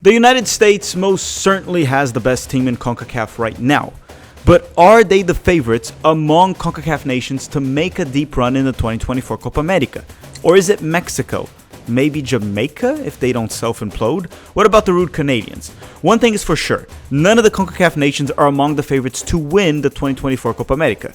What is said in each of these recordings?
The United States most certainly has the best team in CONCACAF right now. But are they the favorites among CONCACAF nations to make a deep run in the 2024 Copa America? Or is it Mexico? Maybe Jamaica if they don't self-implode? What about the rude Canadians? One thing is for sure, none of the CONCACAF nations are among the favorites to win the 2024 Copa America.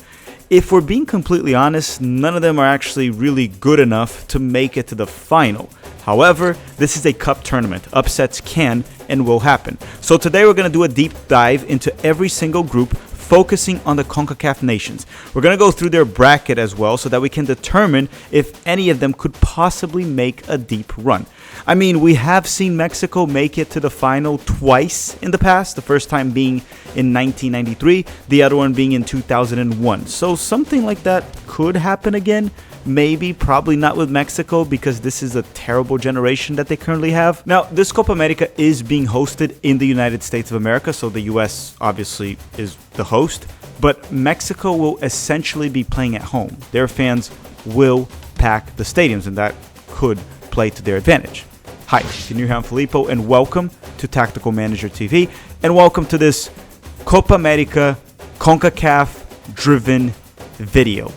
If we're being completely honest, none of them are actually really good enough to make it to the final. However, this is a cup tournament. Upsets can and will happen. So today we're going to do a deep dive into every single group, focusing on the CONCACAF nations. We're going to go through their bracket as well so that we can determine if any of them could possibly make a deep run. I mean, we have seen Mexico make it to the final twice in the past, the first time being in 1993, the other one being in 2001. So something like that could happen again. Maybe, probably not with Mexico because this is a terrible generation that they currently have. Now, this Copa America is being hosted in the United States of America, so the US obviously is the host, but Mexico will essentially be playing at home. Their fans will pack the stadiums, and that could play to their advantage. Hi, Kenir Filippo, and welcome to Tactical Manager TV, and welcome to this Copa America CONCACAF driven video.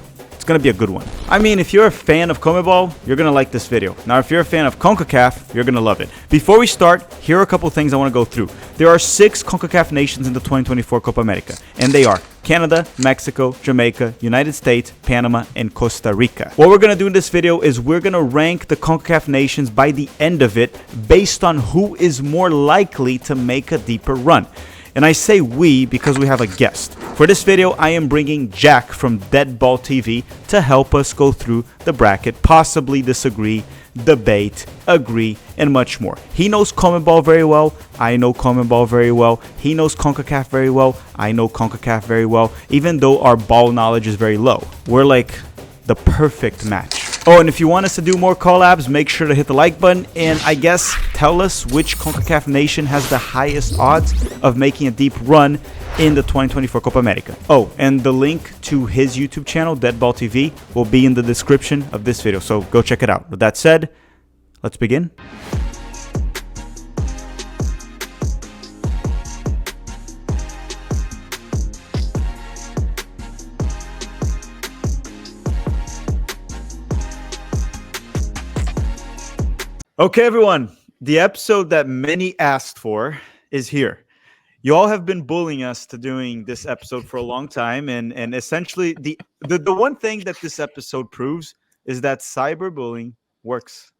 Gonna be a good one. I mean, if you're a fan of CONMEBOL, you're gonna like this video. Now, if you're a fan of CONCACAF, you're gonna love it. Before we start, here are a couple things I want to go through. There are 6 CONCACAF nations in the 2024 Copa America, and they are Canada, Mexico, Jamaica, United States, Panama, and Costa Rica. What we're gonna do in this video is we're gonna rank the CONCACAF nations by the end of it based on who is more likely to make a deeper run. And I say we because we have a guest. For this video, I am bringing Jack from Deadball TV to help us go through the bracket, possibly disagree, debate, agree, and much more. He knows CONMEBOL very well. I know CONMEBOL very well. He knows CONCACAF very well. I know CONCACAF very well, even though our ball knowledge is very low. We're like the perfect match. Oh, and if you want us to do more collabs, make sure to hit the like button. And I guess tell us which CONCACAF nation has the highest odds of making a deep run in the 2024 Copa America. Oh, and the link to his YouTube channel, Deadball TV, will be in the description of this video. So go check it out. With that said, let's begin. Okay, everyone, the episode that many asked for is here. You all have been bullying us to doing this episode for a long time, and essentially the one thing that this episode proves is that cyberbullying works.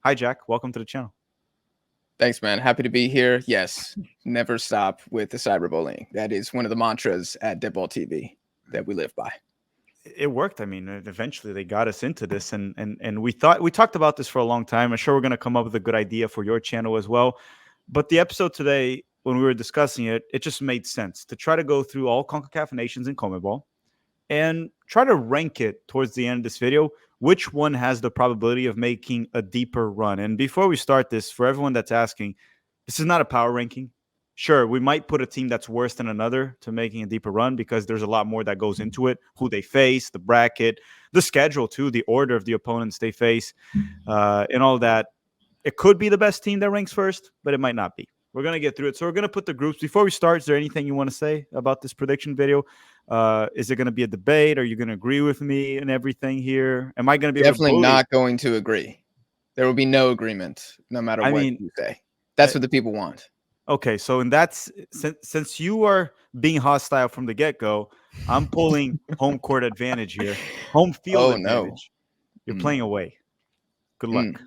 Hi, Jack. Welcome to the channel. Thanks, man. Happy to be here. Yes, never stop with the cyberbullying. That is one of the mantras at Deadball TV that we live by. It worked. I mean, eventually they got us into this, and we talked about this for a long time. I'm sure we're going to come up with a good idea for your channel as well. But the episode today, when we were discussing it, it just made sense to try to go through all CONCACAF nations in CONMEBOL and try to rank it towards the end of this video, which one has the probability of making a deeper run. And before we start this, for everyone that's asking, this is not a power ranking. Sure, we might put a team that's worse than another to making a deeper run because there's a lot more that goes into it. Who they face, the bracket, the schedule too, the order of the opponents they face, and all that. It could be the best team that ranks first, but it might not be. We're going to get through it. So we're going to put the groups. Before we start, is there anything you want to say about this prediction video? Is it going to be a debate? Are you going to agree with me and everything here? Am I going to be definitely not going to agree? There will be no agreement no matter what you say. That's what the people want. Okay, so in that, since you are being hostile from the get-go, I'm pulling home court advantage here. Home field advantage. No. You're playing away. Good luck.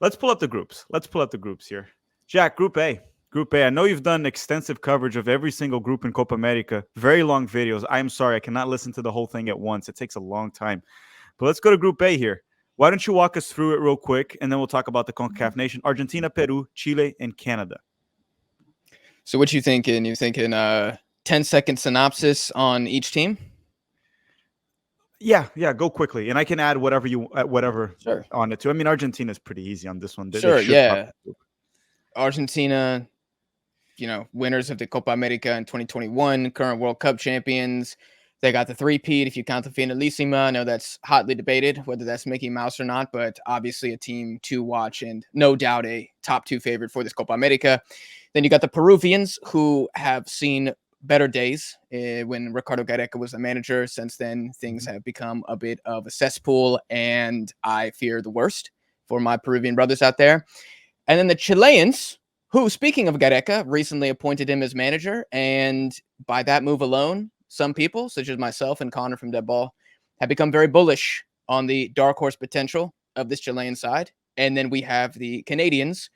Let's pull up the groups. Let's pull up the groups here. Jack, Group A. Group A. I know you've done extensive coverage of every single group in Copa America. Very long videos. I'm sorry, I cannot listen to the whole thing at once. It takes a long time. But let's go to Group A here. Why don't you walk us through it real quick, and then we'll talk about the CONCACAF nation. Argentina, Peru, Chile, and Canada. So what you thinking? You thinking 10-second synopsis on each team? Yeah, go quickly, and I can add whatever sure. On it too. I mean, Argentina is pretty easy on this one. Sure, yeah. Argentina, winners of the Copa America in 2021, current World Cup champions. They got the three-peat if you count the Finalissima. I know that's hotly debated whether that's Mickey Mouse or not, but obviously a team to watch and no doubt a top 2 favorite for this Copa America. Then you got the Peruvians, who have seen better days when Ricardo Gareca was the manager. Since then, things have become a bit of a cesspool, and I fear the worst for my Peruvian brothers out there. And then the Chileans, who, speaking of Gareca, recently appointed him as manager, and by that move alone, some people, such as myself and Connor from Dead Ball, have become very bullish on the dark horse potential of this Chilean side. And then we have the Canadians,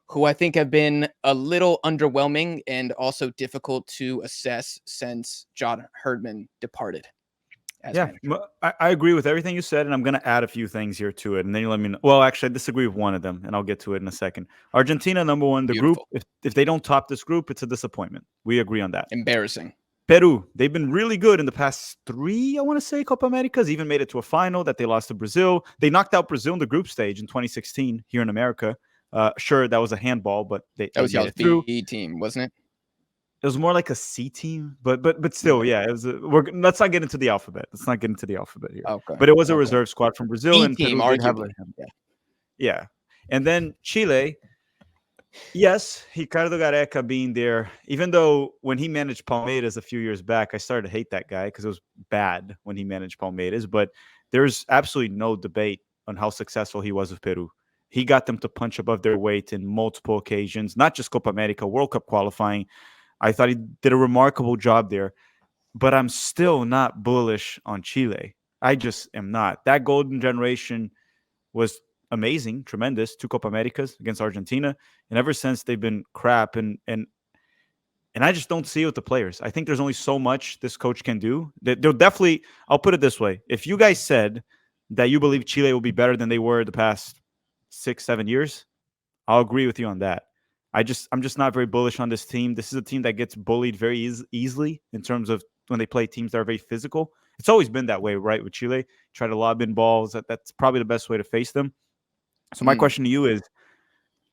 who I think have been a little underwhelming and also difficult to assess since John Herdman departed as manager. I agree with everything you said, and I'm going to add a few things here to it, and then you let me know. Well, actually, I disagree with one of them, and I'll get to it in a second. Argentina, number one. The Beautiful. group, if they don't top this group, it's a disappointment. We agree on that. Embarrassing. Peru, they've been really good in the past 3, I want to say, Copa Americas, even made it to a final that they lost to Brazil. They knocked out Brazil in the group stage in 2016 here in America. Sure, that was a handball, but that was y'all's B team, wasn't it? It was more like a C team, but still, yeah. It was. Let's not get into the alphabet. Let's not get into the alphabet here. Okay. But it was a reserve squad from Brazil, and team, Peru did have yeah. And then Chile, yes, Ricardo Gareca being there, even though when he managed Palmeiras a few years back, I started to hate that guy because it was bad when he managed Palmeiras. But there's absolutely no debate on how successful he was with Peru. He got them to punch above their weight in multiple occasions, not just Copa America, World Cup qualifying. I thought he did a remarkable job there, but I'm still not bullish on Chile. I just am not. That golden generation was amazing, tremendous, 2 Copa Americas against Argentina, and ever since they've been crap, and I just don't see it with the players. I think there's only so much this coach can do. They'll definitely, I'll put it this way. If you guys said that you believe Chile will be better than they were the past 6-7 years, I'll agree with you on that. I'm just not very bullish on this team. This is a team that gets bullied very easily in terms of when they play teams that are very physical. It's always been that way, right? With Chile, try to lob in balls. That's probably the best way to face them. So my question to you is,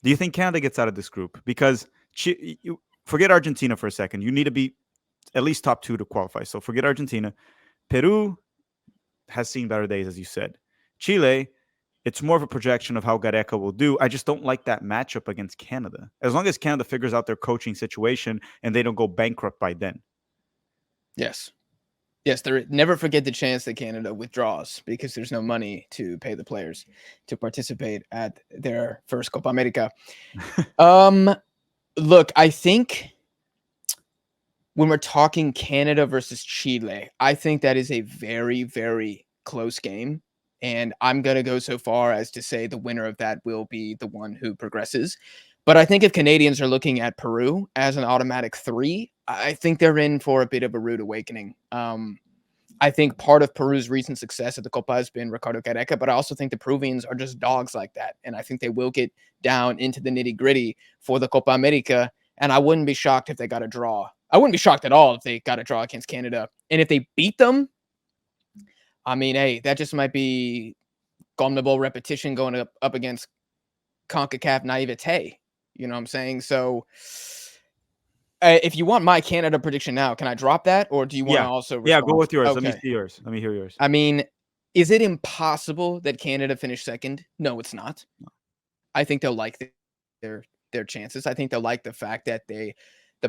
do you think Canada gets out of this group? Because you forget Argentina for a second. You need to be at least top 2 to qualify. So forget Argentina. Peru has seen better days, as you said. Chile, it's more of a projection of how Gareca will do. I just don't like that matchup against Canada. As long as Canada figures out their coaching situation and they don't go bankrupt by then. Yes. Yes, never forget the chance that Canada withdraws because there's no money to pay the players to participate at their first Copa America. Look, I think when we're talking Canada versus Chile, I think that is a very, very close game. And I'm going to go so far as to say the winner of that will be the one who progresses. But I think if Canadians are looking at Peru as an automatic 3, I think they're in for a bit of a rude awakening. I think part of Peru's recent success at the Copa has been Ricardo Gareca, but I also think the Peruvians are just dogs like that. And I think they will get down into the nitty-gritty for the Copa America. And I wouldn't be shocked if they got a draw. I wouldn't be shocked at all if they got a draw against Canada. And if they beat them, I mean, hey, that just might be CONMEBOL repetition going up against CONCACAF naivete. You know what I'm saying? So if you want my Canada prediction now, can I drop that? Or do you want to also respond? Yeah, go with yours. Okay. Let me see yours. Let me hear yours. I mean, is it impossible that Canada finish second? No, it's not. I think they'll like their chances. I think they'll like the fact that the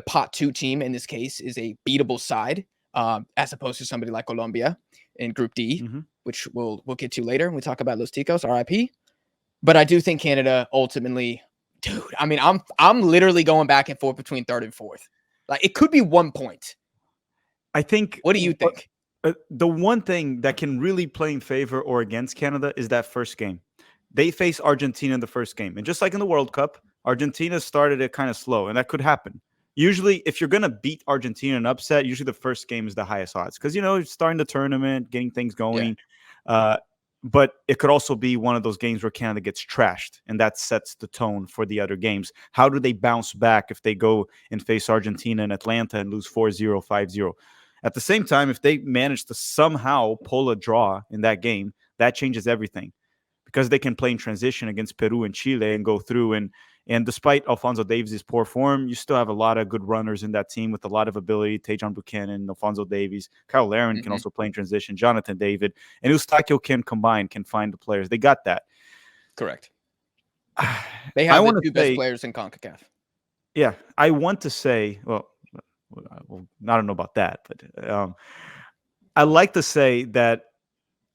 pot 2 team in this case is a beatable side, as opposed to somebody like Colombia in Group D, which we'll get to later when we talk about Los Ticos, RIP. But I do think Canada ultimately, dude, I mean, I'm literally going back and forth between 3rd and 4th. Like, it could be 1 point. I think. What do you think? The one thing that can really play in favor or against Canada is that first game. They face Argentina in the first game. And just like in the World Cup, Argentina started it kind of slow, and that could happen. Usually, if you're going to beat Argentina in an upset, usually the first game is the highest odds because, you're starting the tournament, getting things going. Yeah. But it could also be one of those games where Canada gets trashed, and that sets the tone for the other games. How do they bounce back if they go and face Argentina in Atlanta and lose 4-0, 5-0? At the same time, if they manage to somehow pull a draw in that game, that changes everything. because they can play in transition against Peru and Chile and go through. And despite Alphonso Davies' poor form, you still have a lot of good runners in that team with a lot of ability. Tejan Buchanan, Alphonso Davies, Kyle Larin can also play in transition, Jonathan David, and Eustáquio can find the players. They got that. Correct. They have the two best players in CONCACAF. Yeah, I want to say, well, I don't know about that, but I like to say that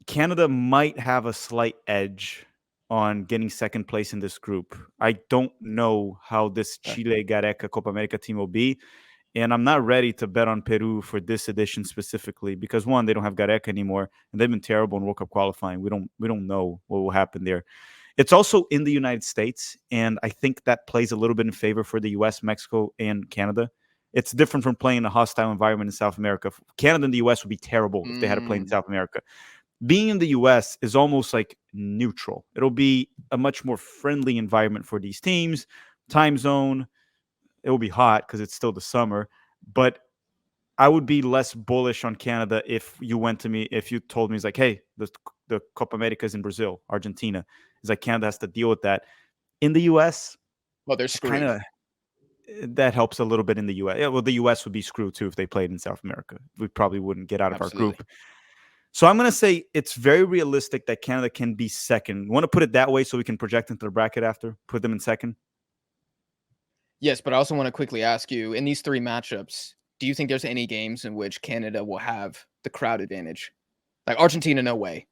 Canada might have a slight edge on getting second place in this group. I don't know how this Chile Gareca Copa America team will be, and I'm not ready to bet on Peru for this edition specifically because one, they don't have Gareca anymore, and they've been terrible in World Cup qualifying. We don't know what will happen there. It's also in the United States, and I think that plays a little bit in favor for the U.S., Mexico, and Canada. It's different from playing in a hostile environment in South America. Canada and the U.S. would be terrible if they had to play in South America. Being in the U.S. is almost like neutral. It'll be a much more friendly environment for these teams. Time zone, it will be hot because it's still the summer, but I would be less bullish on Canada if you told me, it's like, hey, the Copa America is in Brazil, Argentina. It's like Canada has to deal with that. In the U.S., well, they're screwed. That helps a little bit in the U.S. Yeah, well, the U.S. would be screwed too if they played in South America. We probably wouldn't get out of our group. So I'm going to say it's very realistic that Canada can be second. Want to put it that way so we can project into the bracket after? Put them in second? Yes, but I also want to quickly ask you, in these three matchups, do you think there's any games in which Canada will have the crowd advantage? Like Argentina, no way.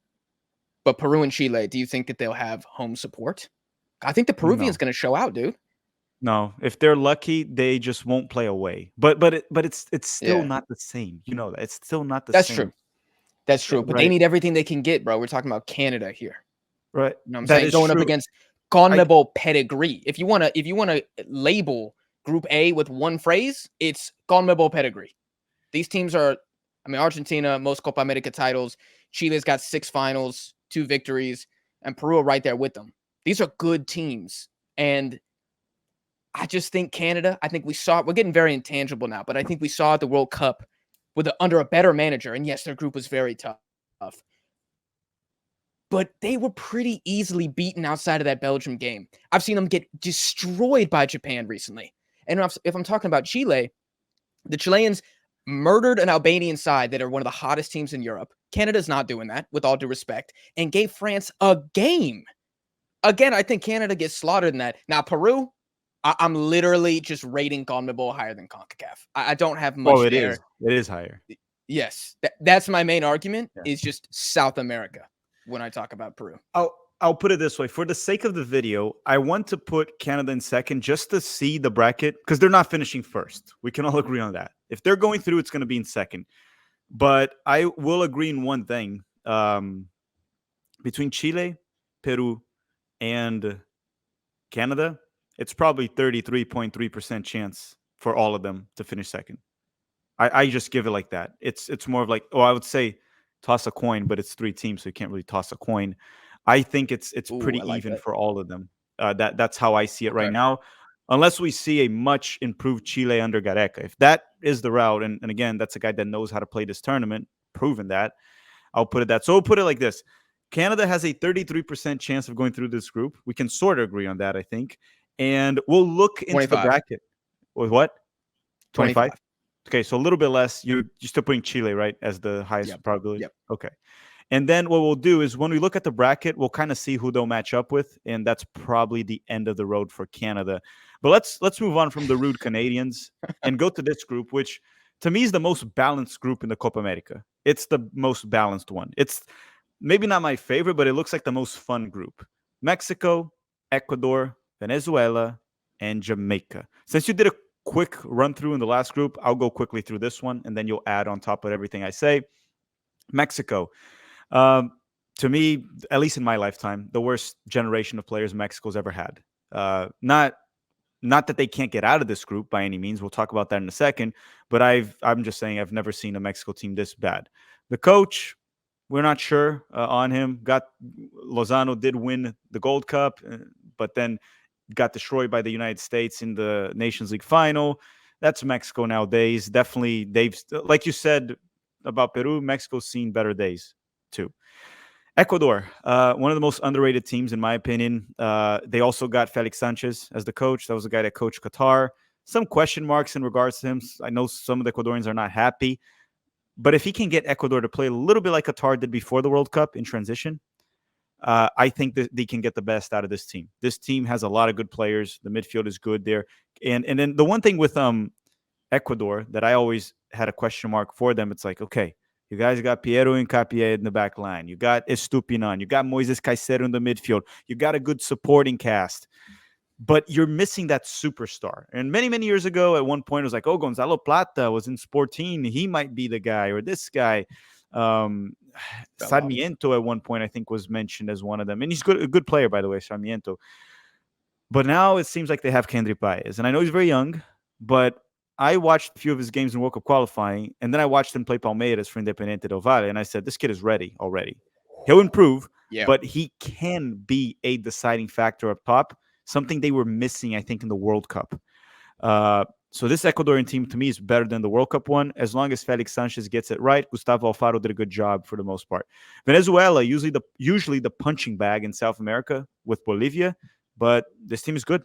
But Peru and Chile, do you think that they'll have home support? I think the Peruvians going to show out, dude. No, if they're lucky, they just won't play away. But it's still not the same. You know that. It's still not the same. That's true. That's true. But they need everything they can get, bro. We're talking about Canada here. Right. You know what I'm saying? Going up against CONMEBOL pedigree. If you wanna label Group A with one phrase, it's CONMEBOL pedigree. These teams are, Argentina, most Copa America titles. Chile's got 6 finals, 2 victories, and Peru are right there with them. These are good teams. And I just think Canada, we're getting very intangible now, but I think we saw at the World Cup under a better manager. And yes, their group was very tough. But they were pretty easily beaten outside of that Belgium game. I've seen them get destroyed by Japan recently. And if I'm talking about Chile, the Chileans murdered an Albanian side that are one of the hottest teams in Europe. Canada's not doing that, with all due respect, and gave France a game. Again, I think Canada gets slaughtered in that. Now, Peru, I'm literally just rating CONMEBOL higher than CONCACAF. I don't have much there. It is higher. Yes. That's my main argument, is just South America when I talk about Peru. I'll put it this way. For the sake of the video, I want to put Canada in second just to see the bracket because they're not finishing first. We can all agree on that. If they're going through, it's going to be in second. But I will agree in one thing. Between Chile, Peru, and Canada, it's probably 33.3% chance for all of them to finish second. I just give it like that. It's more of like, I would say toss a coin, but it's 3 teams, so you can't really toss a coin. I think it's pretty even for all of them. That's how I see it right now. Unless we see a much improved Chile under Gareca. If that is the route, and again, that's a guy that knows how to play this tournament, proven that, I'll put it that. So we'll put it like this. Canada has a 33% chance of going through this group. We can sort of agree on that, I think. And we'll look into 25. The bracket. With what? 25? Okay, so a little bit less. You're still putting Chile, right, as the highest probability? Yep. Okay. And then what we'll do is when we look at the bracket, we'll kind of see who they'll match up with, and that's probably the end of the road for Canada. But let's move on from the rude Canadians and go to this group, which to me is the most balanced group in the Copa America. It's the most balanced one. It's maybe not my favorite, but it looks like the most fun group. Mexico, Ecuador, Venezuela, and Jamaica. Since you did a quick run through in the last group, I'll go quickly through this one, and then you'll add on top of everything I say. Mexico. To me, at least in my lifetime, the worst generation of players Mexico's ever had. Not that they can't get out of this group by any means. We'll talk about that in a second. But I'm just saying I've never seen a Mexico team this bad. The coach, we're not sure on him. Lozano did win the Gold Cup, but then got destroyed by the United States in the Nations League final. That's Mexico nowadays. Definitely, like you said about Peru, Mexico's seen better days too. Ecuador, one of the most underrated teams in my opinion. They also got Felix Sanchez as the coach. That was the guy that coached Qatar. Some question marks in regards to him. I know some of the Ecuadorians are not happy, but if he can get Ecuador to play a little bit like Qatar did before the World Cup in transition, I think that they can get the best out of this team. This team has a lot of good players. The midfield is good there, and then the one thing with Ecuador that I always had a question mark for them. It's like, okay, you guys got Piero and Capié in the back line. You got Estupinan. You got Moises Caicedo in the midfield. You got a good supporting cast. But you're missing that superstar. And many, many years ago, at one point, it was like, oh, Gonzalo Plata was in Sporting. He might be the guy, or this guy. Sarmiento at one point, I think, was mentioned as one of them. And he's a good player, by the way, Sarmiento. But now it seems like they have Kendry Paez. And I know he's very young, but I watched a few of his games in World Cup qualifying, and then I watched him play Palmeiras for Independiente del Valle, and I said, this kid is ready already. He'll improve, but he can be a deciding factor up top, something they were missing, I think, in the World Cup. So this Ecuadorian team, to me, is better than the World Cup one, as long as Felix Sanchez gets it right. Gustavo Alfaro did a good job for the most part. Venezuela, usually the punching bag in South America with Bolivia, but this team is good.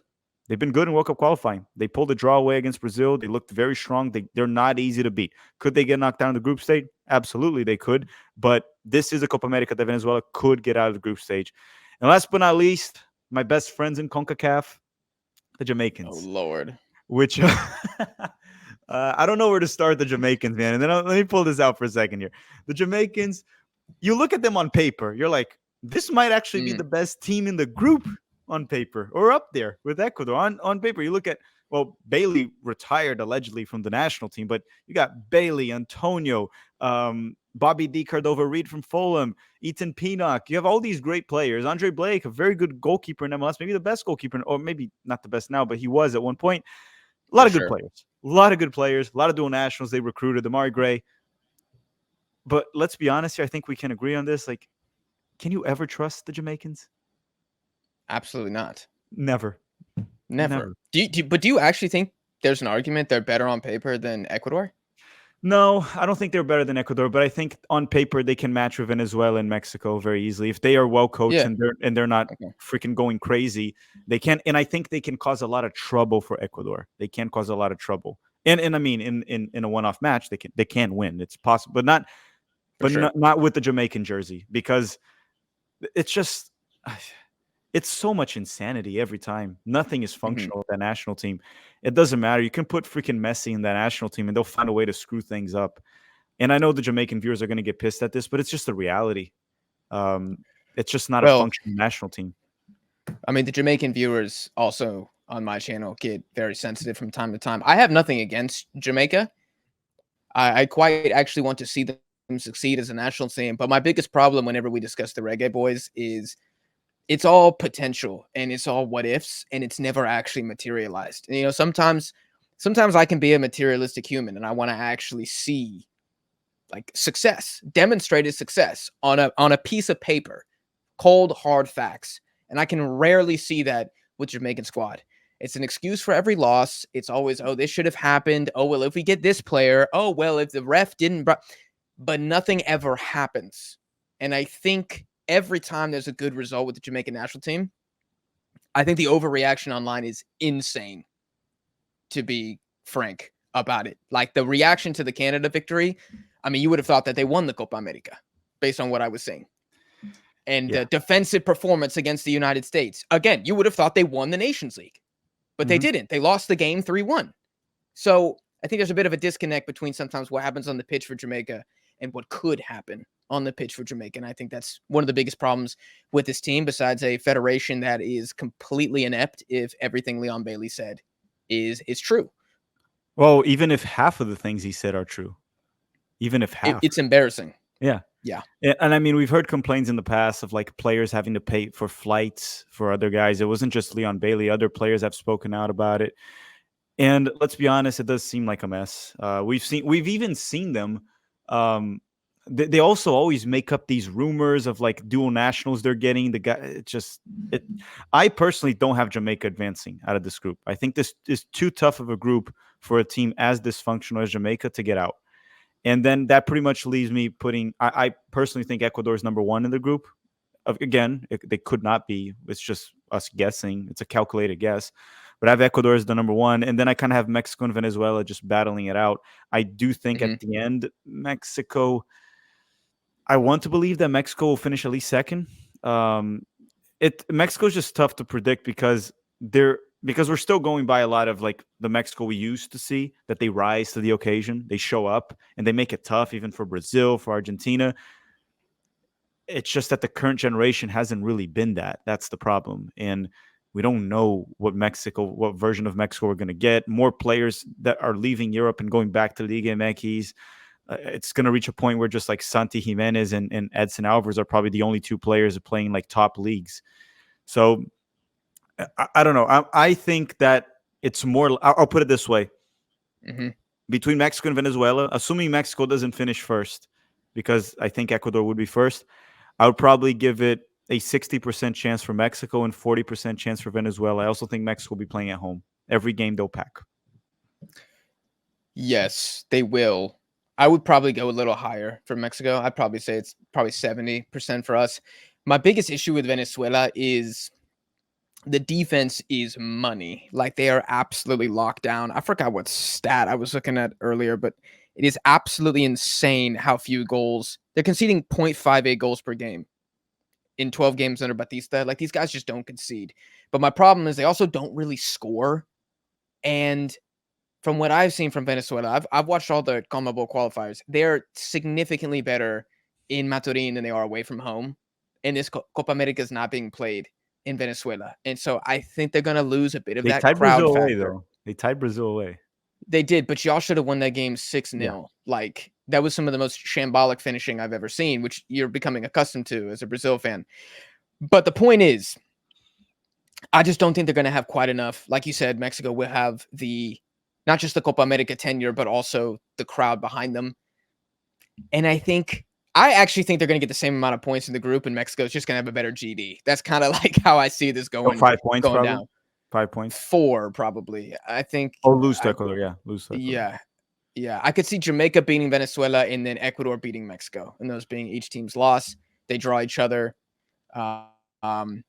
They've been good in World Cup qualifying. They pulled a draw away against Brazil. They looked very strong. They're not easy to beat. Could they get knocked down in the group stage? Absolutely, they could. But this is a Copa America that Venezuela could get out of the group stage. And last but not least, my best friends in CONCACAF, the Jamaicans. Oh, Lord. Which I don't know where to start the Jamaicans, man. And then let me pull this out for a second here. The Jamaicans, you look at them on paper, you're like, this might actually be the best team in the group on paper, or up there with Ecuador. On paper, you look at, well, Bailey retired allegedly from the national team, but you got Bailey, Antonio, Bobby D. Cordova-Reed from Fulham, Ethan Pinnock. You have all these great players. Andre Blake, a very good goalkeeper in MLS, maybe the best goalkeeper, or maybe not the best now, but he was at one point. A lot of good players. A lot of good players. A lot of dual nationals they recruited. Amari Gray. But let's be honest here. I think we can agree on this. Like, can you ever trust the Jamaicans? Absolutely not. Never. Do you actually think there's an argument they're better on paper than Ecuador? No, I don't think they're better than Ecuador, but I think on paper they can match with Venezuela and Mexico very easily. If they are well coached and they're not freaking going crazy, they can. And I think they can cause a lot of trouble for Ecuador. They can cause a lot of trouble. And I mean, in a one-off match, they can win. It's possible, but not with the Jamaican jersey, because it's just. It's so much insanity every time. Nothing is functional with that national team. It doesn't matter. You can put freaking Messi in that national team and they'll find a way to screw things up. And I know the Jamaican viewers are going to get pissed at this, but it's just the reality. It's just not a functioning national team. I mean, the Jamaican viewers also on my channel get very sensitive from time to time. I have nothing against Jamaica. I quite actually want to see them succeed as a national team. But my biggest problem whenever we discuss the Reggae Boyz is it's all potential and it's all what ifs and it's never actually materialized. And, you know, sometimes I can be a materialistic human and I want to actually see like success, demonstrated success on a piece of paper, cold, hard facts. And I can rarely see that with Jamaican squad. It's an excuse for every loss. It's always, oh, this should have happened. Oh, well, if we get this player, oh, well, if the ref didn't, but nothing ever happens. And I think every time there's a good result with the Jamaican national team, I think the overreaction online is insane, to be frank about it. Like the reaction to the Canada victory, I mean, you would have thought that they won the Copa America based on what I was saying. And the defensive performance against the United States, again, you would have thought they won the Nations League, but they didn't. They lost the game 3-1. So I think there's a bit of a disconnect between sometimes what happens on the pitch for Jamaica and what could happen on the pitch for Jamaica. And I think that's one of the biggest problems with this team, besides a federation that is completely inept if everything Leon Bailey said is true. Well, even if half of the things he said are true, even if half. It's embarrassing. Yeah. Yeah. And I mean, we've heard complaints in the past of like players having to pay for flights for other guys. It wasn't just Leon Bailey. Other players have spoken out about it. And let's be honest, it does seem like a mess. We've even seen them. They also always make up these rumors of like dual nationals they're getting. The guy, I personally don't have Jamaica advancing out of this group. I think this is too tough of a group for a team as dysfunctional as Jamaica to get out. And then that pretty much leaves me I personally think Ecuador is number one in the group. Again, they could not be. It's just us guessing. It's a calculated guess. But I have Ecuador as the number one, and then I kind of have Mexico and Venezuela just battling it out. I do think Hmm. at the end, Mexico. I want to believe that Mexico will finish at least second. Um, Mexico's just tough to predict because we're still going by a lot of like the Mexico we used to see, that they rise to the occasion, they show up and they make it tough even for Brazil, for Argentina. It's just that the current generation hasn't really been that. That's the problem. And we don't know what version of Mexico we're going to get. More players that are leaving Europe and going back to Liga MX. It's going to reach a point where just like Santi Jimenez and Edson Alvarez are probably the only two players playing like top leagues. So I don't know. I think that it's more. I'll put it this way: Hmm. between Mexico and Venezuela, assuming Mexico doesn't finish first, because I think Ecuador would be first, I would probably give it a 60% chance for Mexico and 40% chance for Venezuela. I also think Mexico will be playing at home. Every game they'll pack. Yes, they will. I would probably go a little higher for Mexico. I'd probably say it's probably 70% for us. My biggest issue with Venezuela is the defense is money. Like they are absolutely locked down. I forgot what stat I was looking at earlier, but it is absolutely insane how few goals. They're conceding 0.58 goals per game in 12 games under Batista. Like these guys just don't concede. But my problem is they also don't really score. And from what I've seen from Venezuela, I've watched all the CONMEBOL qualifiers. They're significantly better in Maturin than they are away from home. And this Copa America is not being played in Venezuela. And so I think they're going to lose a bit of They that tied crowd Brazil away, factor. though. They tied Brazil away. They did, but y'all should have won that game 6-0. Yeah. Like that was some of the most shambolic finishing I've ever seen, which you're becoming accustomed to as a Brazil fan. But the point is, I just don't think they're going to have quite enough. Like you said, Mexico will have not just the Copa America tenure, but also the crowd behind them. And I actually think they're going to get the same amount of points in the group, and Mexico's just going to have a better GD. That's kind of like how I see this going. 5 points, going probably. down. 5 points. 4 probably. I think. Or lose to Ecuador. Yeah, lose to Ecuador. Yeah. I could see Jamaica beating Venezuela and then Ecuador beating Mexico, and those being each team's loss. They draw each other.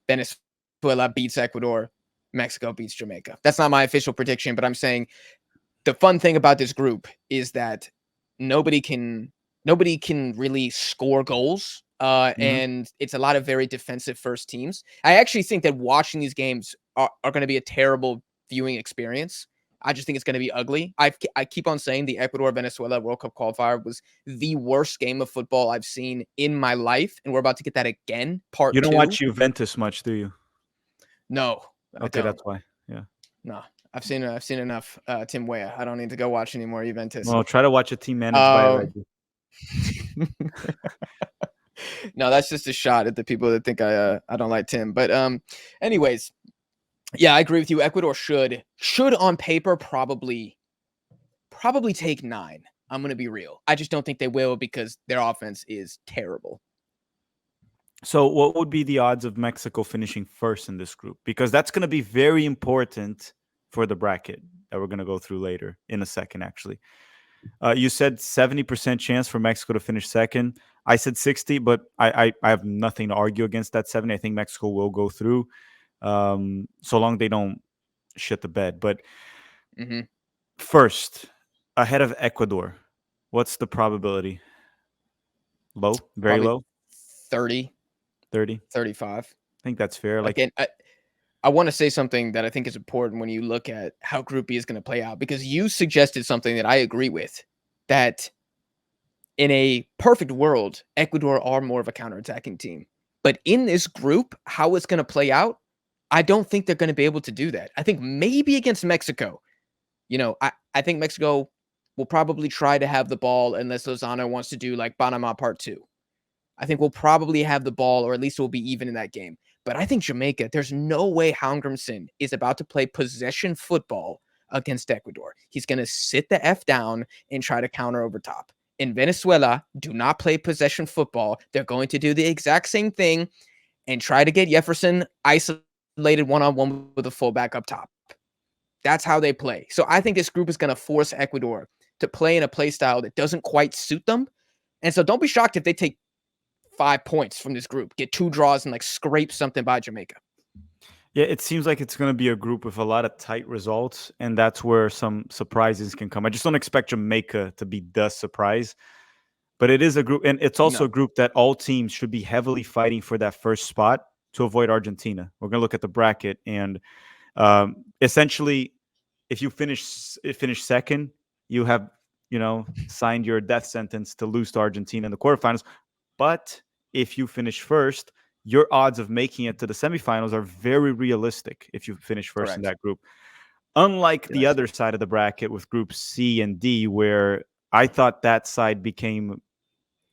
Venezuela beats Ecuador. Mexico beats Jamaica. That's not my official prediction, but I'm saying the fun thing about this group is that nobody can really score goals. And it's a lot of very defensive first teams. I actually think that watching these games are going to be a terrible viewing experience. I just think it's going to be ugly. I keep on saying the Ecuador-Venezuela World Cup qualifier was the worst game of football I've seen in my life, and we're about to get that again, part 2. You don't watch Juventus much, do you? No, I don't. That's why. Yeah. No, I've seen enough Tim Weah. I don't need to go watch any more Juventus. Well, try to watch a team managed by Reggae. No, that's just a shot at the people that think I don't like Tim. But anyways, yeah, I agree with you. Ecuador should on paper probably take 9. I'm going to be real. I just don't think they will because their offense is terrible. So what would be the odds of Mexico finishing first in this group? Because that's going to be very important for the bracket that we're going to go through later in a second, actually. You said 70% chance for Mexico to finish second. I said 60, but I have nothing to argue against that 70. I think Mexico will go through, so long they don't shit the bed. But first, ahead of Ecuador, what's the probability? Low? Very Probably low? 30. 30? 35. I think that's fair. Again, I want to say something that I think is important when you look at how Group B is going to play out, because you suggested something that I agree with, that in a perfect world, Ecuador are more of a counterattacking team. But in this group, how it's going to play out, I don't think they're going to be able to do that. I think maybe against Mexico, I think Mexico will probably try to have the ball unless Lozano wants to do like Panama Part 2. I think we'll probably have the ball, or at least we'll be even in that game. But I think Jamaica, there's no way Halgrimsson is about to play possession football against Ecuador. He's going to sit the F down and try to counter over top. In Venezuela, do not play possession football. They're going to do the exact same thing and try to get Jefferson isolated one-on-one with a fullback up top. That's how they play. So I think this group is going to force Ecuador to play in a play style that doesn't quite suit them. And so don't be shocked if they take 5 points from this group, get 2 draws, and like scrape something by Jamaica. Yeah, it seems like it's going to be a group with a lot of tight results, and that's where some surprises can come. I just don't expect Jamaica to be the surprise, but it is a group, and it's also No, a group that all teams should be heavily fighting for that first spot to avoid Argentina. We're going to look at the bracket, and essentially, if you finish second, you have signed your death sentence to lose to Argentina in the quarterfinals. But if you finish first, your odds of making it to the semifinals are very realistic if you finish first in correct. that group. Unlike the Yes. other side of the bracket with groups C and D, where I thought that side became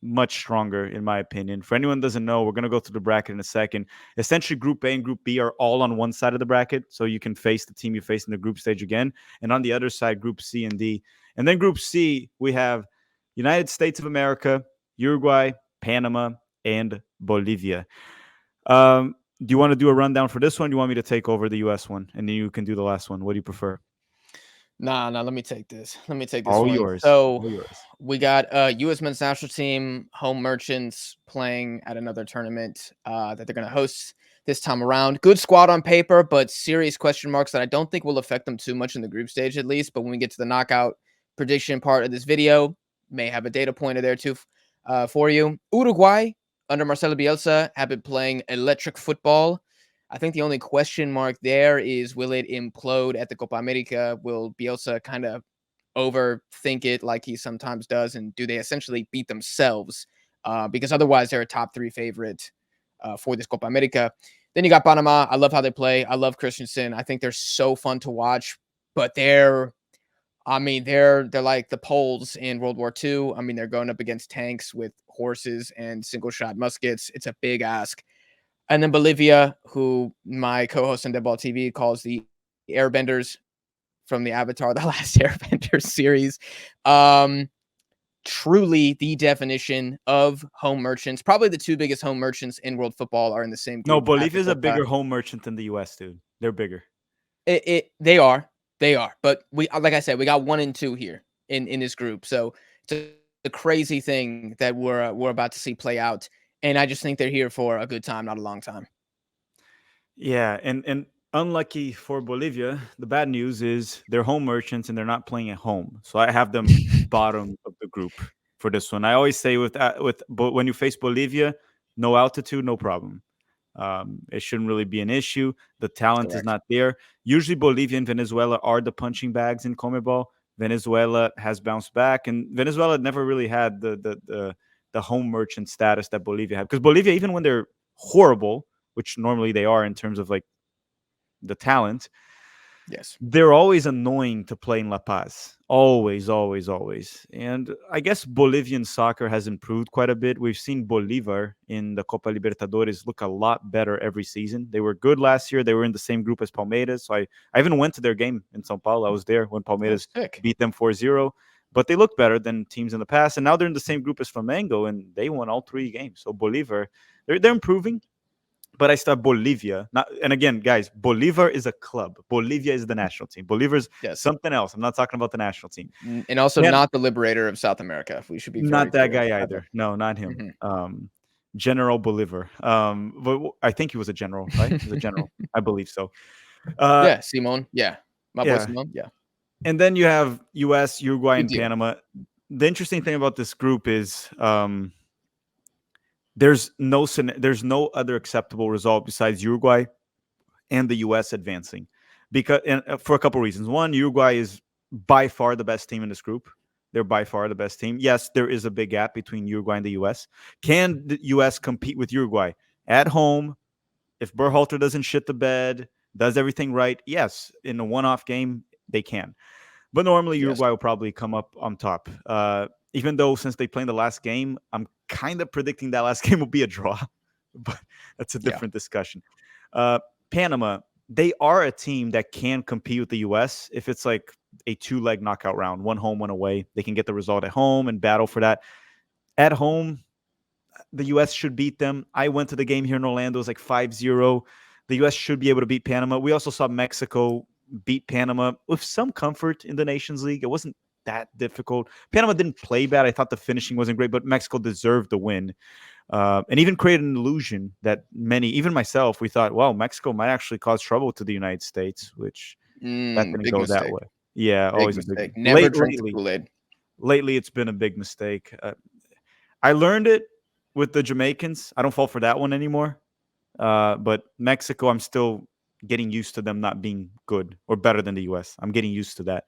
much stronger, in my opinion. For anyone who doesn't know, we're going to go through the bracket in a second. Essentially, Group A and Group B are all on one side of the bracket, so you can face the team you face in the group stage again. And on the other side, Group C and D. And then Group C, we have United States of America, Uruguay, Panama, and Bolivia. Do you want to do a rundown for this one? Do you want me to take over the U.S. one, and then you can do the last one? What do you prefer? Nah, let me take this. Let me take this All one. yours. So All yours. we got U.S. men's national team home merchants playing at another tournament that they're going to host this time around. Good squad on paper, but serious question marks that I don't think will affect them too much in the group stage, at least. But when we get to the knockout prediction part of this video, may have a data pointer there too for you. Uruguay under Marcelo Bielsa have been playing electric football. I think the only question mark there is, will it implode at the Copa America? Will Bielsa kind of overthink it like he sometimes does? And do they essentially beat themselves? Because otherwise they're a top 3 favorite for this Copa America. Then you got Panama. I love how they play. I love Christensen. I think they're so fun to watch, but they're like the Poles in World War II. I mean, they're going up against tanks with horses and single shot muskets. It's a big ask. And then Bolivia, who my co-host on Deadball TV calls the Airbenders from the Avatar: The Last Airbender series. Truly the definition of home merchants. Probably the 2 biggest home merchants in world football are in the same No, group at Bolivia the is a Copa. bigger home merchant than the U.S., dude. They're bigger. They are. But we, like I said, we got 1 and 2 here in this group. So it's a crazy thing that we're about to see play out. And I just think they're here for a good time, not a long time. Yeah, and unlucky for Bolivia, the bad news is they're home merchants and they're not playing at home. So I have them bottom of the group for this one. I always say but when you face Bolivia, no altitude, no problem. It shouldn't really be an issue. The talent is Correct. not there. Usually, Bolivia and Venezuela are the punching bags in CONMEBOL. Venezuela has bounced back, and Venezuela never really had the home merchant status that Bolivia had. Because Bolivia, even when they're horrible, which normally they are in terms of like the talent, Yes. they're always annoying to play in La Paz. Always, always, always. And I guess Bolivian soccer has improved quite a bit. We've seen Bolivar in the Copa Libertadores look a lot better every season. They were good last year. They were in the same group as Palmeiras. So I even went to their game in Sao Paulo. I was there when Oh, Palmeiras sick. beat them 4-0. But they look better than teams in the past. And now they're in the same group as Flamengo, and they won all 3 games. So Bolivar, they're improving. But I start Bolivia. Not, and again, guys, Bolivar is a club. Bolivia is the national team. Bolivar is Yes. something else. I'm not talking about the national team. And also Man, not the liberator of South America. We should be very not that clear. guy Ever. either. No, not him. Mhm. General Bolivar. But I think he was a general, right? He was a general. I believe so. Uh, Yeah, Simon. Yeah. My boy yeah. Simon. Yeah. And then you have U.S., Uruguay, Good and deal. Panama. The interesting thing about this group is there's no other acceptable result besides Uruguay and the U.S. advancing, because for a couple reasons. One, Uruguay is by far the best team in this group. They're by far the best team. Yes, there is a big gap between Uruguay and the U.S. Can the U.S. compete with Uruguay at home? If Berhalter doesn't shit the bed, does everything right, yes, in a one-off game they can. But normally Yes. Uruguay will probably come up on top. Even though since they played the last game, I'm kind of predicting that last game will be a draw. But that's a Yeah. different discussion. Uh, Panama, they are a team that can compete with the U.S. if it's like a 2-leg knockout round, one home, one away. They can get the result at home and battle for that. At home, the U.S. should beat them. I went to the game here in Orlando. It was like 5-0. The U.S. should be able to beat Panama. We also saw Mexico beat Panama with some comfort in the Nations League. It wasn't that difficult. Panama didn't play bad. I thought the finishing wasn't great, but Mexico deserved the win. and even create an illusion that many, even myself, we thought, well, Mexico might actually cause trouble to the United States, which that didn't Big go that mistake. way. Yeah, Big always a big mistake. Never drink the lately. Kool-Aid. Lately, it's been a big mistake. I learned it with the Jamaicans. I don't fall for that one anymore. But Mexico, I'm still getting used to them not being good or better than the US. I'm getting used to that.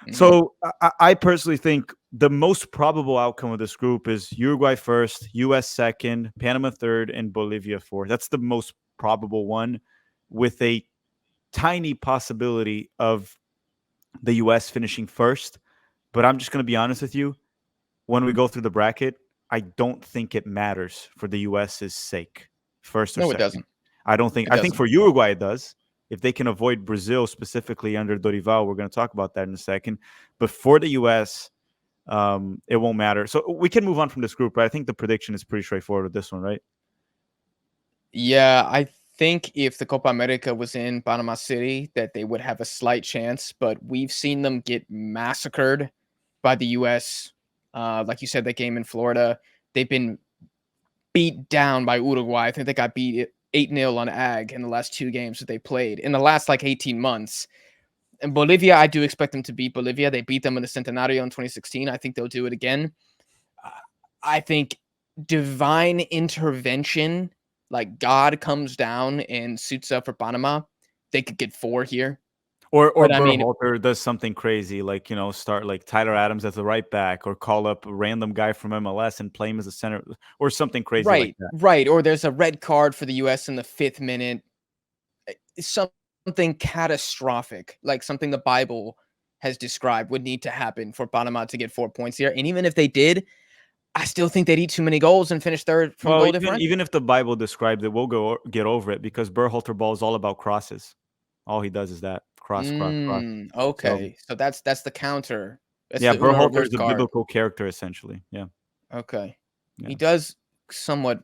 Mhm. So I personally think the most probable outcome of this group is Uruguay first, US second, Panama third, and Bolivia fourth. That's the most probable one, with a tiny possibility of the US finishing first. But I'm just going to be honest with you. When we go through the bracket, I don't think it matters for the US's sake, first or No, it second. doesn't. I don't think. It I think doesn't. for Uruguay it does. If they can avoid Brazil specifically under Dorival, we're going to talk about that in a second. But for the US, it won't matter. So we can move on from this group, right? I think the prediction is pretty straightforward with this one, right? Yeah, I think if the Copa America was in Panama City, that they would have a slight chance, but we've seen them get massacred by the US. Like you said, that game in Florida, they've been beat down by Uruguay. I think they got beat 8-0 on Ag in the last 2 games that they played in the last like 18 months. And Bolivia, I do expect them to beat Bolivia. They beat them in the Centenario in 2016. I think they'll do it again. Uh, I think divine intervention, like God comes down and suits up for Panama, they could get 4 here. Or But I mean, Berhalter does something crazy, like start like Tyler Adams as the right back, or call up a random guy from MLS and play him as a center, or something crazy like right, that. right. Or there's a red card for the US in the 5th minute. Something catastrophic, like something the Bible has described would need to happen for Panama to get 4 points here. And even if they did, I still think they'd eat too many goals and finish third from Well, goal even differential. even if the Bible describes it, we'll get over it because Berhalter ball is all about crosses. All he does is that cross, cross, cross. So Okay. So that's the counter. That's yeah, the Uno Berhalter reverse is a card. biblical character essentially. Yeah, Okay. yeah, He does somewhat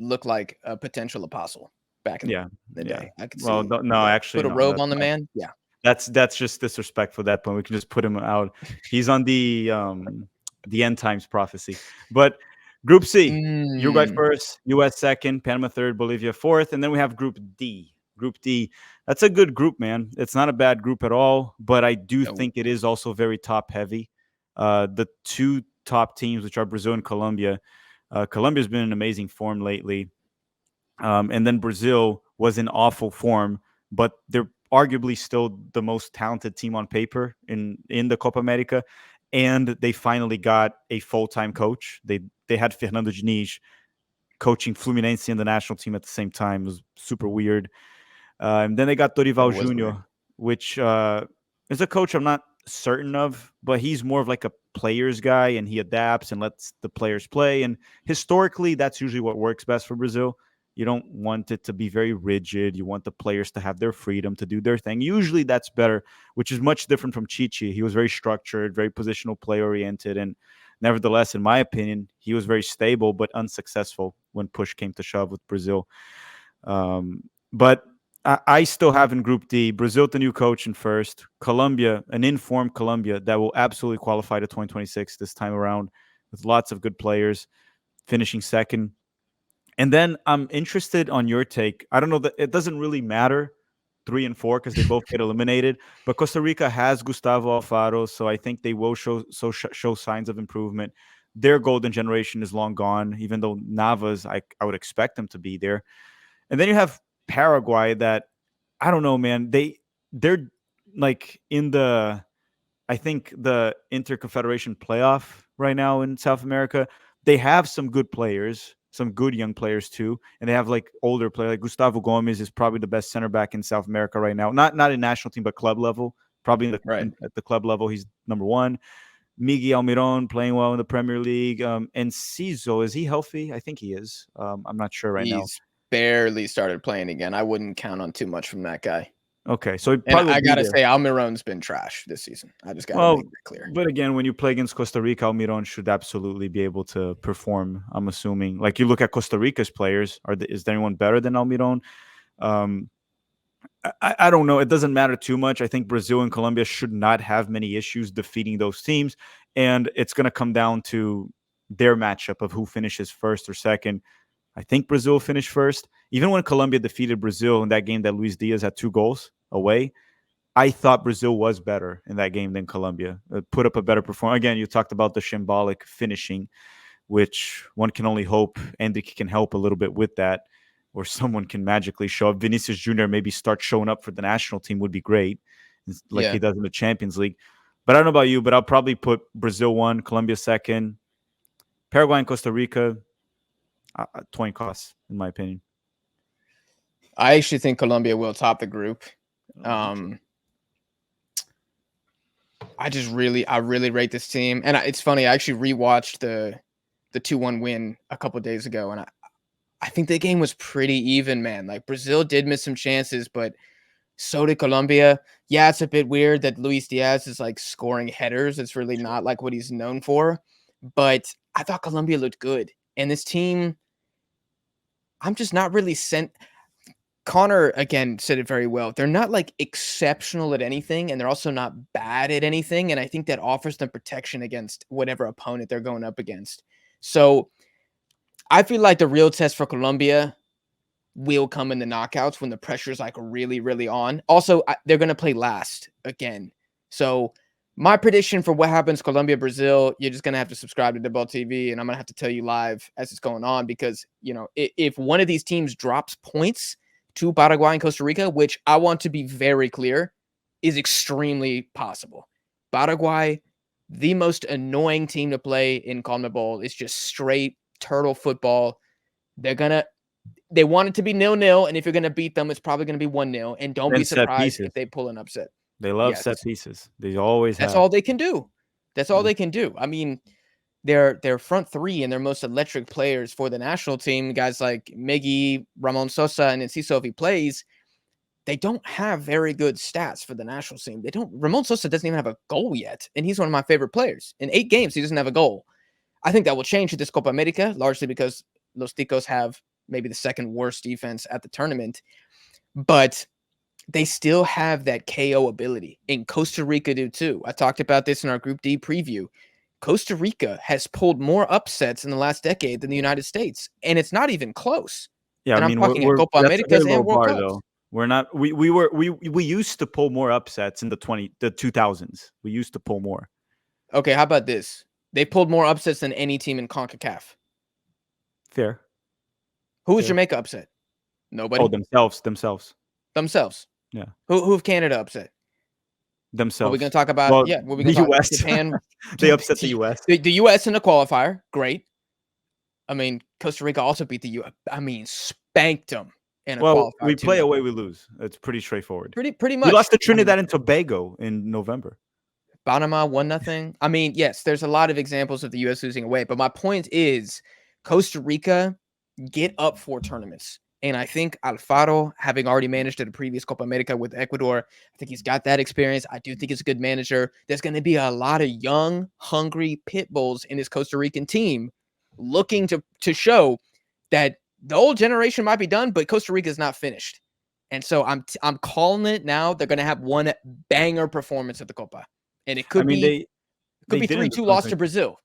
look like a potential apostle back in yeah, the yeah. day. I could Well, see. no, Yeah. actually, Put a no. robe on the man. Yeah. That's just disrespectful at that point. We can just put him out. He's on the end times prophecy. But Group C, Uruguay Mm. first, US second, Panama third, Bolivia fourth, and then we have Group D. Group D, that's a good group, man. It's not a bad group at all, but I do No. think it is also very top heavy. The two top teams, which are Brazil and Colombia, Colombia's been in amazing form lately. And then Brazil was in awful form, but they're arguably still the most talented team on paper in the Copa America. And they finally got a full time coach. They had Fernando Diniz coaching Fluminense and the national team at the same time. It was super weird. And then they got It Dorival was weird. Jr., which is a coach I'm not certain of, but he's more of like a players guy and he adapts and lets the players play. And historically, that's usually what works best for Brazil. You don't want it to be very rigid. You want the players to have their freedom to do their thing. Usually that's better, which is much different from Chichi. He was very structured, very positional play oriented. And nevertheless, in my opinion, he was very stable but unsuccessful when push came to shove with Brazil. But I still have in Group D Brazil, the new coach in first, Colombia, an informed Colombia that will absolutely qualify to 2026 this time around with lots of good players, finishing second. And then I'm interested on your take. I don't know that it doesn't really matter 3 and 4 because they both get eliminated. But Costa Rica has Gustavo Alfaro, so I think they will show signs of improvement. Their golden generation is long gone, even though Navas, I would expect them to be there. And then you have Paraguay that I don't know, man. They're like in the I think the Interconfederation playoff right now in South America. They have some good players, some good young players too, and they have like older players. Like Gustavo Gomez is probably the best center back in South America right now. Not in national team, but club level. Probably Right. at the club level, he's number one. Miguel Almiron playing well in the Premier League. And Cizo, is he healthy? I think he is. I'm not sure right now. He's barely started playing again. I wouldn't count on too much from that guy. Okay, so he And probably will I be gotta there. say, Almiron's been trash this season. I just gotta Well, make that clear. but again, when you play against Costa Rica, Almiron should absolutely be able to perform. I'm assuming. Like you look at Costa Rica's players, is there anyone better than Almiron? Um, I don't know. It doesn't matter too much. I think Brazil and Colombia should not have many issues defeating those teams, and it's going to come down to their matchup of who finishes first or second. I think Brazil finished first. Even when Colombia defeated Brazil in that game that Luis Diaz had 2 goals away, I thought Brazil was better in that game than Colombia. Put up a better performance. Again, you talked about the symbolic finishing, which one can only hope Enrique can help a little bit with that, or someone can magically show up. Vinicius Jr. maybe start showing up for the national team would be great, like he Yeah. does in the Champions League. But I don't know about you, but I'll probably put Brazil 1, Colombia 2nd, Paraguay and Costa Rica, 20 costs, in my opinion. I actually think Colombia will top the group. I really rate this team, and it's funny. I actually rewatched the 2-1 win a couple days ago, and I think the game was pretty even, man. Like Brazil did miss some chances, but so did Colombia. Yeah, it's a bit weird that Luis Diaz is like scoring headers. It's really not like what he's known for, but I thought Colombia looked good, and this team, I'm just not really sent. Connor, again, said it very well. They're not like exceptional at anything, and they're also not bad at anything. And I think that offers them protection against whatever opponent they're going up against. So I feel like the real test for Colombia will come in the knockouts when the pressure is like really, really on. Also, they're going to play last again. So my prediction for what happens Colombia, Brazil, you're just going to have to subscribe to FuboTV, and I'm going to have to tell you live as it's going on, because, you know, if one of these teams drops points to Paraguay and Costa Rica, which I want to be very clear is extremely possible. Paraguay, the most annoying team to play in CONMEBOL, is just straight turtle football. They want it to be 0-0, and if you're going to beat them, it's probably going to be 1-0, and don't be surprised if they pull an upset. They love set pieces. They always have. That's all they can do. That's all they can do. I mean, their front three and their most electric players for the national team, guys like Miggy, Ramon Sosa, and Enciso, if he plays, they don't have very good stats for the national team. Ramon Sosa doesn't even have a goal yet, and he's one of my favorite players. In 8 games, he doesn't have a goal. I think that will change with this Copa America, largely because Los Ticos have maybe the second worst defense at the tournament, but they still have that KO ability, and Costa Rica do too. I talked about this in our Group D preview. Costa Rica has pulled more upsets in the last decade than the United States, and it's not even close. Yeah, and I mean, I'm talking at Copa Americas and World Cups. Though. We're not. We used to pull more upsets in the 2000s. We used to pull more. Okay, how about this? They pulled more upsets than any team in CONCACAF. Fair. Who was Jamaica upset? Nobody. Oh, themselves. Yeah. Who've Canada upset? Themselves. What are we going to talk about? Well, what are we going to talk about? Japan. They upset the U.S. The U.S. in the qualifier. Great. I mean, Costa Rica also beat the U.S. I mean, spanked them in a qualifier. We play away, we lose. It's pretty straightforward. Pretty much. We lost to Trinidad and Tobago in November. Panama 1-0. I mean, yes, there's a lot of examples of the U.S. losing away, but my point is Costa Rica get up for tournaments. And I think Alfaro, having already managed at a previous Copa America with Ecuador, I think he's got that experience. I do think he's a good manager. There's going to be a lot of young, hungry pit bulls in this Costa Rican team looking to show that the old generation might be done, but Costa Rica is not finished. And so I'm calling it now. They're going to have one banger performance at the Copa. And it could be 3-2 loss to Brazil.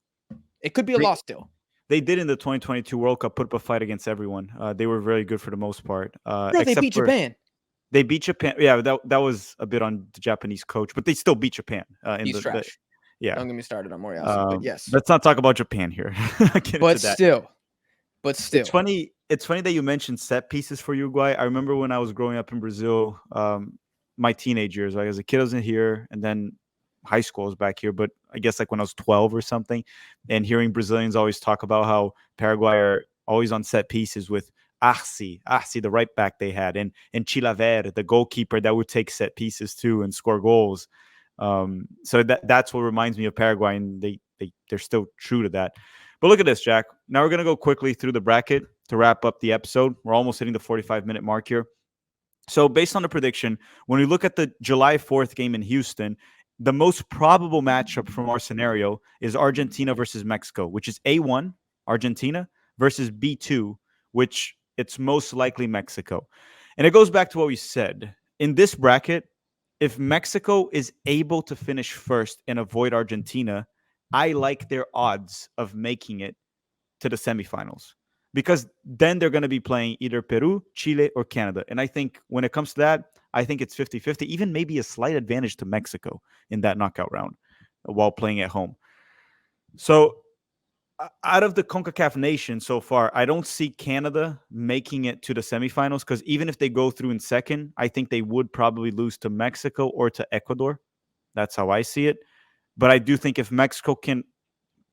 It could be a loss still. They did in the 2022 World Cup put up a fight against everyone. They were very good for the most part. They beat Japan. They beat Japan. Yeah, that was a bit on the Japanese coach, but they still beat Japan. He's trash. Yeah. Don't get me started on Moriyasu, but yes. Let's not talk about Japan here. But still. It's funny that you mentioned set pieces for Uruguay. I remember when I was growing up in Brazil, my teenage years, like as a kid I was in here, and then high school was back here, but I guess like when I was 12 or something, and hearing Brazilians always talk about how Paraguay are always on set pieces with Arce, the right back they had, and Chilaver, the goalkeeper that would take set pieces too and score goals. So that's what reminds me of Paraguay, and they're still true to that. But look at this, Jack. Now we're going to go quickly through the bracket to wrap up the episode. We're almost hitting the 45-minute mark here. So based on the prediction, when we look at the July 4th game in Houston, the most probable matchup from our scenario is Argentina versus Mexico, which is A1, Argentina, versus B2, which it's most likely Mexico. And it goes back to what we said. In this bracket, if Mexico is able to finish first and avoid Argentina, I like their odds of making it to the semifinals, because then they're going to be playing either Peru, Chile, or Canada. And I think when it comes to that, I think it's 50-50, even maybe a slight advantage to Mexico in that knockout round while playing at home. So out of the CONCACAF nation so far, I don't see Canada making it to the semifinals, because even if they go through in second, I think they would probably lose to Mexico or to Ecuador. That's how I see it. But I do think if Mexico can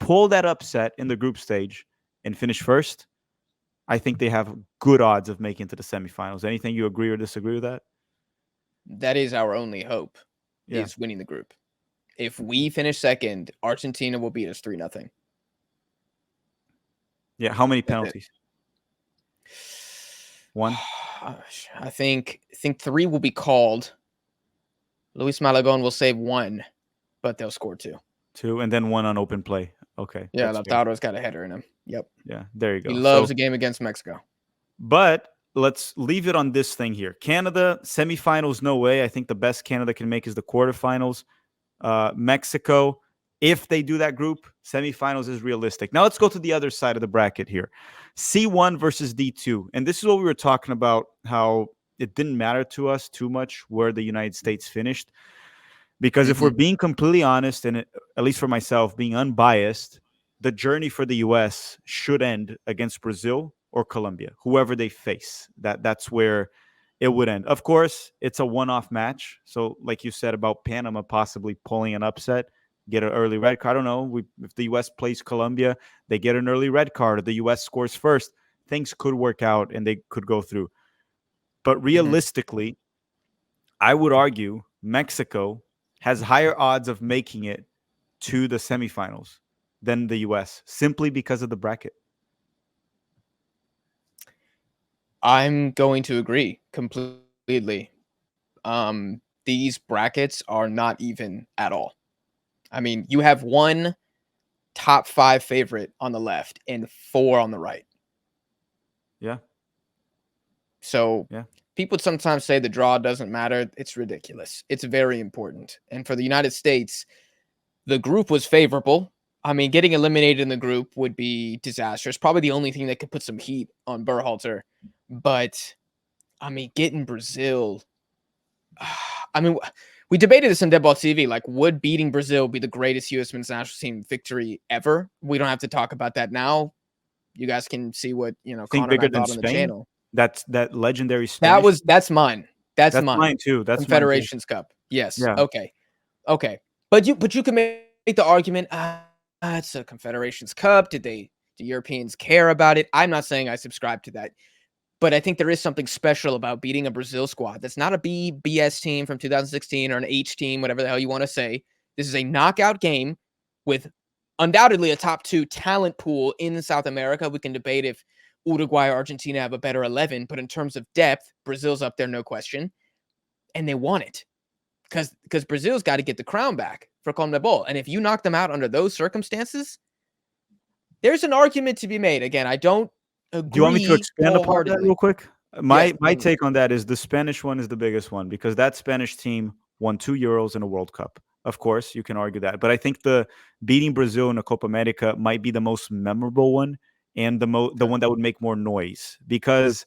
pull that upset in the group stage and finish first, I think they have good odds of making it to the semifinals. Anything you agree or disagree with that? That is our only hope, Yeah. is winning the group. If we finish second, Argentina will beat us 3-0. Yeah. How many That's it. penalties? One? I think 3 will be called. Luis Malagon will save 1, but they'll score 2. Two, and then one on open play. Okay. Yeah, That's fair. Lautaro's got a header in him. Yep. Yeah. There you He go. loves So, a game against Mexico. but let's leave it on this thing here. Canada, semifinals, no way. I think the best Canada can make is the quarterfinals. Mexico, if they do that group, semifinals is realistic. Now let's go to the other side of the bracket here. C1 versus D2. And this is what we were talking about, how it didn't matter to us too much where the United States finished. Because if we're being completely honest, and at least for myself, being unbiased, the journey for the U.S. should end against Brazil or Colombia, whoever they face. That's where it would end. Of course, it's a one-off match. So, like you said about Panama possibly pulling an upset, get an early red card. I don't know. If the U.S. plays Colombia, they get an early red card. Or the U.S. scores first. Things could work out and they could go through. But realistically, I would argue Mexico has higher odds of making it to the semifinals than the US, simply because of the bracket. I'm going to agree completely. These brackets are not even at all. I mean, you have one top 5 favorite on the left and 4 on the right. Yeah. So Yeah. people sometimes say the draw doesn't matter. It's ridiculous. It's very important. And for the United States, the group was favorable. I mean, getting eliminated in the group would be disastrous. Probably the only thing that could put some heat on Berhalter. But, I mean, getting Brazil. I mean, we debated this on Deadball TV. Like, would beating Brazil be the greatest U.S. men's national team victory ever? We don't have to talk about that now. You guys can see what, Think Connor and I bigger than thought on the Spain? channel. That legendary Spanish. That's mine. That's mine. Mine too. That's Confederations Cup. Yes. Yeah. Okay. But you can make the argument, it's a Confederations Cup. Do Europeans care about it? I'm not saying I subscribe to that. But I think there is something special about beating a Brazil squad. That's not a BS team from 2016 or an H team, whatever the hell you want to say. This is a knockout game with undoubtedly a top 2 talent pool in South America. We can debate if Uruguay or Argentina have a better 11, but in terms of depth, Brazil's up there, no question. And they want it because Brazil's got to get the crown back for CONMEBOL. And if you knock them out under those circumstances, there's an argument to be made. Again, I don't agree. Do you want me to expand upon that real quick? My take on that is the Spanish one is the biggest one, because that Spanish team won 2 Euros and a World Cup. Of course, you can argue that. But I think the beating Brazil in the Copa America might be the most memorable one, and the one that would make more noise, because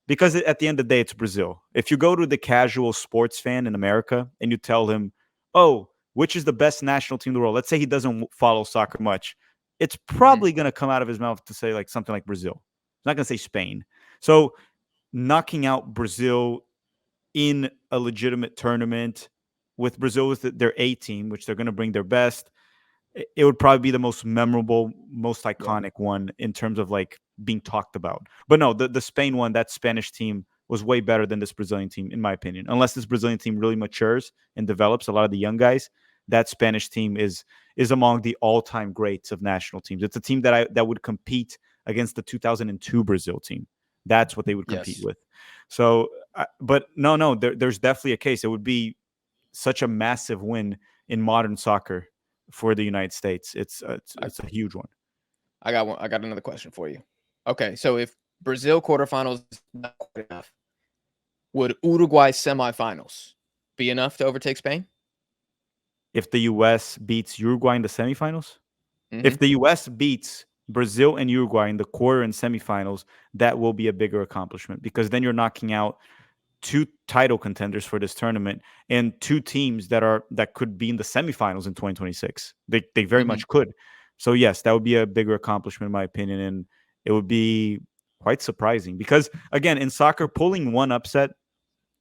at the end of the day, it's Brazil. If you go to the casual sports fan in America and you tell him, oh, which is the best national team in the world? Let's say he doesn't follow soccer much. It's probably going to come out of his mouth to say like something like Brazil. He's not going to say Spain. So knocking out Brazil in a legitimate tournament with Brazil with their A team, which they're going to bring their best, it would probably be the most memorable, most iconic one in terms of like being talked about. But no, the Spain one, that Spanish team was way better than this Brazilian team, in my opinion. Unless this Brazilian team really matures and develops a lot of the young guys, that Spanish team is among the all-time greats of national teams. It's a team that would compete against the 2002 Brazil team. That's what they would compete with. So, but no, there's definitely a case. It would be such a massive win in modern soccer for the United States. It's a huge one. I got another question for you. Okay, so if Brazil quarterfinals is not quite enough, would Uruguay semifinals be enough to overtake Spain? If the U.S. beats Uruguay in the semifinals? If the U.S. beats Brazil and Uruguay in the quarter and semifinals, that will be a bigger accomplishment because then you're knocking out two title contenders for this tournament and two teams that could be in the semifinals in 2026. They very much could. So yes, that would be a bigger accomplishment in my opinion, and it would be quite surprising because again, in soccer, pulling one upset,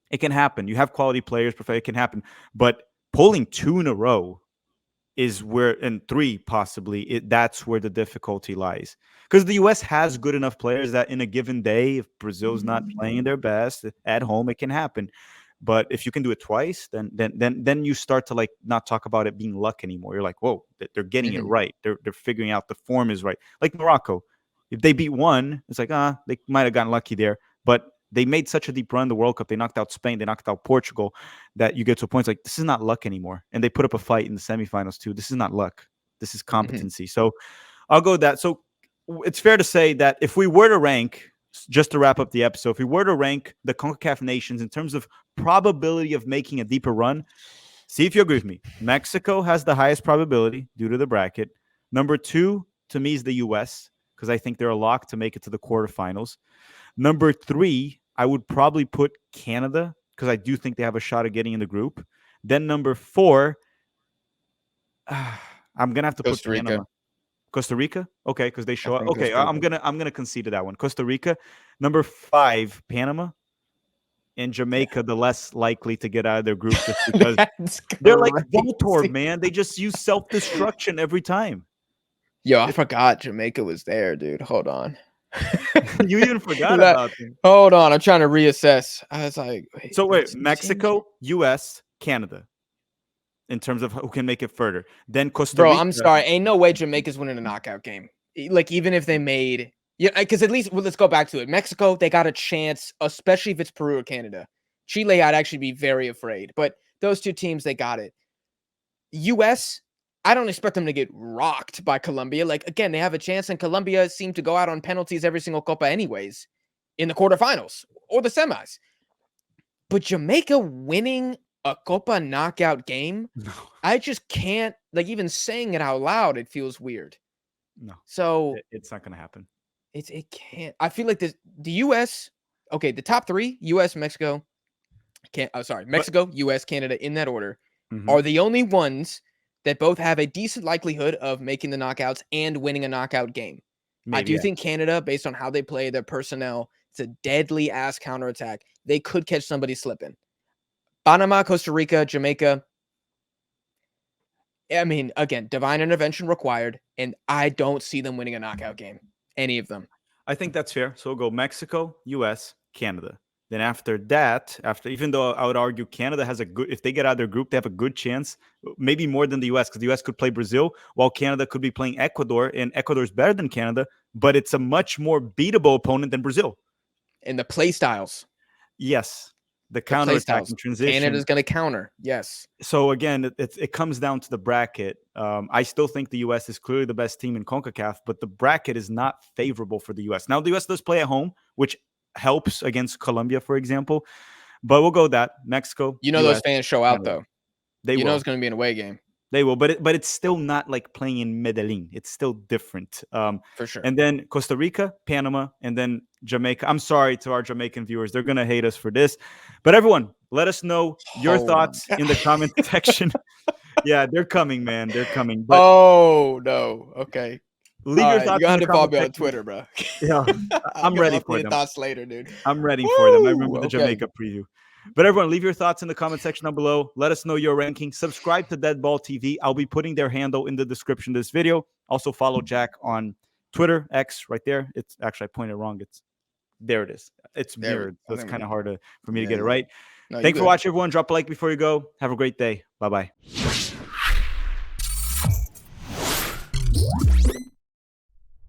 it can happen. You have quality players, it can happen, but pulling two in a row is where, and three possibly, that's where the difficulty lies. Because the U.S. has good enough players that in a given day, if Brazil's not playing their best at home, it can happen. But if you can do it twice, then you start to like not talk about it being luck anymore. You're like, whoa, they're getting it right. They're figuring out the form is right. Like Morocco, if they beat one, it's like they might have gotten lucky there, but they made such a deep run in the World Cup. They knocked out Spain. They knocked out Portugal. That you get to a point like this is not luck anymore. And they put up a fight in the semifinals too. This is not luck. This is competency. So I'll go with that. So it's fair to say that if we were to rank, just to wrap up the episode, if we were to rank the CONCACAF nations in terms of probability of making a deeper run, see if you agree with me. Mexico has the highest probability due to the bracket. Number 2 to me is the U.S. because I think they're a lock to make it to the quarterfinals. Number 3, I would probably put Canada because I do think they have a shot at getting in the group. Then number 4, I'm gonna have to Costa put Rica. Panama. Costa Rica, okay, because they show up. Okay, I'm gonna concede to that one. Costa Rica. Number 5, Panama, and Jamaica, the less likely to get out of their group just because they're like Voltor, man. They just use self-destruction every time. Yo, I forgot Jamaica was there, dude. Hold on. You even forgot about them. Hold on, I'm trying to reassess. I was like, wait, Mexico, U.S., Canada, in terms of who can make it further. Then Costa Rica. Bro, I'm sorry. Ain't no way Jamaica's winning a knockout game. Like, even if they made... Yeah, because at least... Well, let's go back to it. Mexico, they got a chance, especially if it's Peru or Canada. Chile, I'd actually be very afraid. But those two teams, they got it. U.S., I don't expect them to get rocked by Colombia. Like, again, they have a chance, and Colombia seemed to go out on penalties every single Copa anyways in the quarterfinals or the semis. But Jamaica winning a Copa knockout game, no. I just can't, like, even saying it out loud, it feels weird. No. So it's not going to happen. It can't. I feel like the U.S., okay, the top 3, U.S., Mexico, Mexico, U.S., Canada, in that order, are the only ones that both have a decent likelihood of making the knockouts and winning a knockout game. Maybe, I do think Canada, based on how they play, their personnel, it's a deadly-ass counterattack. They could catch somebody slipping. Panama, Costa Rica, Jamaica. I mean, again, divine intervention required, and I don't see them winning a knockout game. Any of them. I think that's fair. So we'll go Mexico, U.S., Canada. Then after that, even though I would argue Canada has if they get out of their group, they have a good chance, maybe more than the U.S., because the U.S. could play Brazil, while Canada could be playing Ecuador, and Ecuador is better than Canada, but it's a much more beatable opponent than Brazil. And the play styles. Yes. The counter-attack and transition. Canada's going to counter, yes. So again, it comes down to the bracket. I still think the U.S. is clearly the best team in CONCACAF, but the bracket is not favorable for the U.S. Now, the U.S. does play at home, which helps against Colombia, for example. But we'll go with that. Mexico. You know, US, those fans show out, though. They will. Know it's going to be an away game. They will, but it's still not like playing in Medellin. It's still different. For sure. And then Costa Rica, Panama, and then Jamaica. I'm sorry to our Jamaican viewers. They're going to hate us for this. But everyone, let us know your thoughts in the comment section. Yeah, they're coming, man. They're coming. But no. Okay. Leave your thoughts. You got to follow me on Twitter, bro. Yeah, I'm ready for them. Thoughts later, dude. I'm ready for them. I remember the Jamaica preview. But everyone, leave your thoughts in the comment section down below. Let us know your ranking. Subscribe to Deadball TV. I'll be putting their handle in the description of this video. Also follow Jack on Twitter, X, right there. It's actually, I pointed wrong. There it is. It's mirrored, so it's kind of hard for me to get it right. Thanks for watching, everyone. Drop a like before you go. Have a great day. Bye-bye.